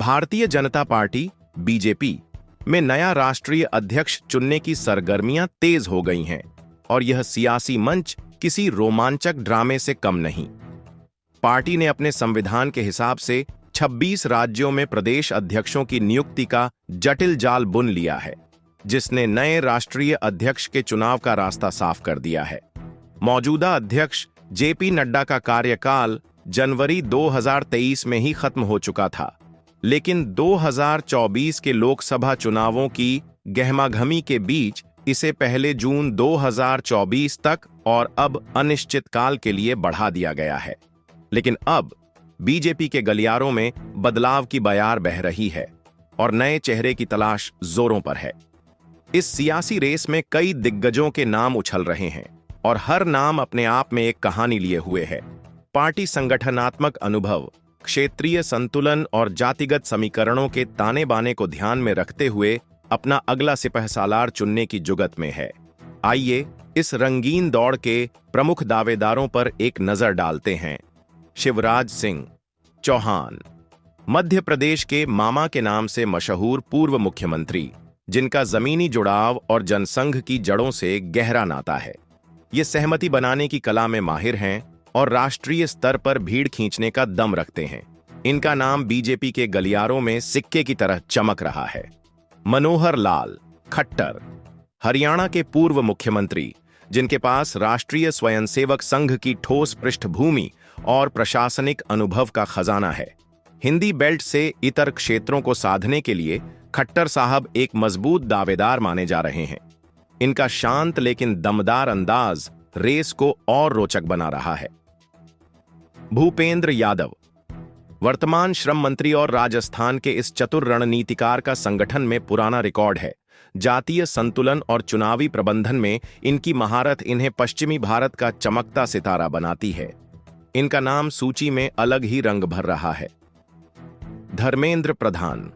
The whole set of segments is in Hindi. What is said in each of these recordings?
भारतीय जनता पार्टी बीजेपी में नया राष्ट्रीय अध्यक्ष चुनने की सरगर्मियां तेज हो गई हैं और यह सियासी मंच किसी रोमांचक ड्रामे से कम नहीं। पार्टी ने अपने संविधान के हिसाब से 26 राज्यों में प्रदेश अध्यक्षों की नियुक्ति का जटिल जाल बुन लिया है, जिसने नए राष्ट्रीय अध्यक्ष के चुनाव का रास्ता साफ कर दिया है। मौजूदा अध्यक्ष जेपी नड्डा का कार्यकाल जनवरी 2023 में ही खत्म हो चुका था, लेकिन 2024 के लोकसभा चुनावों की गहमागहमी के बीच इसे पहले जून 2024 तक और अब अनिश्चितकाल के लिए बढ़ा दिया गया है। लेकिन अब बीजेपी के गलियारों में बदलाव की बयार बह रही है और नए चेहरे की तलाश जोरों पर है। इस सियासी रेस में कई दिग्गजों के नाम उछल रहे हैं और हर नाम अपने आप में एक कहानी लिए हुए है। पार्टी संगठनात्मक अनुभव, क्षेत्रीय संतुलन और जातिगत समीकरणों के ताने बाने को ध्यान में रखते हुए अपना अगला सिपहसालार चुनने की जुगत में है। आइए इस रंगीन दौड़ के प्रमुख दावेदारों पर एक नजर डालते हैं। शिवराज सिंह चौहान, मध्य प्रदेश के मामा के नाम से मशहूर पूर्व मुख्यमंत्री, जिनका जमीनी जुड़ाव और जनसंघ की जड़ों से गहरा नाता है। ये सहमति बनाने की कला में माहिर हैं और राष्ट्रीय स्तर पर भीड़ खींचने का दम रखते हैं। इनका नाम बीजेपी के गलियारों में सिक्के की तरह चमक रहा है। मनोहर लाल खट्टर, हरियाणा के पूर्व मुख्यमंत्री, जिनके पास राष्ट्रीय स्वयंसेवक संघ की ठोस पृष्ठभूमि और प्रशासनिक अनुभव का खजाना है। हिंदी बेल्ट से इतर क्षेत्रों को साधने के लिए खट्टर साहब एक मजबूत दावेदार माने जा रहे हैं। इनका शांत लेकिन दमदार अंदाज रेस को और रोचक बना रहा है। भूपेंद्र यादव, वर्तमान श्रम मंत्री और राजस्थान के इस चतुर रणनीतिकार का संगठन में पुराना रिकॉर्ड है। जातीय संतुलन और चुनावी प्रबंधन में इनकी महारत इन्हें पश्चिमी भारत का चमकता सितारा बनाती है। इनका नाम सूची में अलग ही रंग भर रहा है। धर्मेंद्र प्रधान,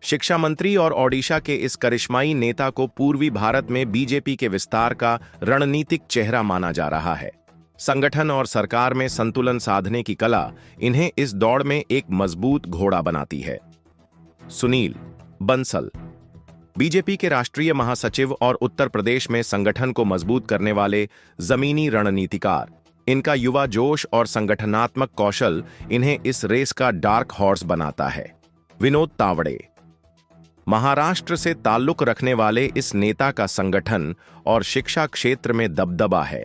शिक्षा मंत्री और ओडिशा के इस करिश्माई नेता को पूर्वी भारत में बीजेपी के विस्तार का रणनीतिक चेहरा माना जा रहा है। संगठन और सरकार में संतुलन साधने की कला इन्हें इस दौड़ में एक मजबूत घोड़ा बनाती है। सुनील बंसल, बीजेपी के राष्ट्रीय महासचिव और उत्तर प्रदेश में संगठन को मजबूत करने वाले जमीनी रणनीतिकार, इनका युवा जोश और संगठनात्मक कौशल इन्हें इस रेस का डार्क हॉर्स बनाता है। विनोद तावड़े, महाराष्ट्र से ताल्लुक रखने वाले इस नेता का संगठन और शिक्षा क्षेत्र में दबदबा है।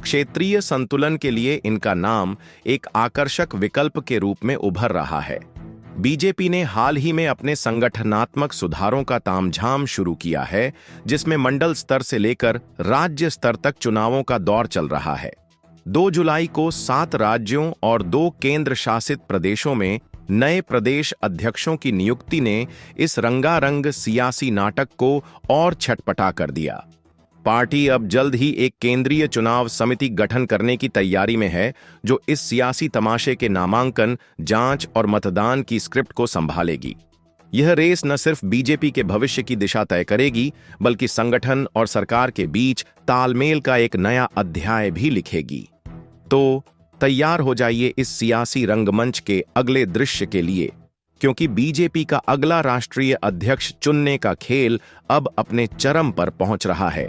क्षेत्रीय संतुलन के लिए इनका नाम एक आकर्षक विकल्प के रूप में उभर रहा है। बीजेपी ने हाल ही में अपने संगठनात्मक सुधारों का तामझाम शुरू किया है, जिसमें मंडल स्तर से लेकर राज्य स्तर तक चुनावों का दौर चल रहा है। 2 जुलाई को 7 राज्यों और 2 केंद्र शासित प्रदेशों में नए प्रदेश अध्यक्षों की नियुक्ति ने इस रंगारंग सियासी नाटक को और छटपटा कर दिया। पार्टी अब जल्द ही एक केंद्रीय चुनाव समिति गठन करने की तैयारी में है, जो इस सियासी तमाशे के नामांकन, जांच और मतदान की स्क्रिप्ट को संभालेगी। यह रेस न सिर्फ बीजेपी के भविष्य की दिशा तय करेगी, बल्कि संगठन और सरकार के बीच तालमेल का एक नया अध्याय भी लिखेगी। तो तैयार हो जाइए इस सियासी रंगमंच के अगले दृश्य के लिए, क्योंकि बीजेपी का अगला राष्ट्रीय अध्यक्ष चुनने का खेल अब अपने चरम पर पहुंच रहा है।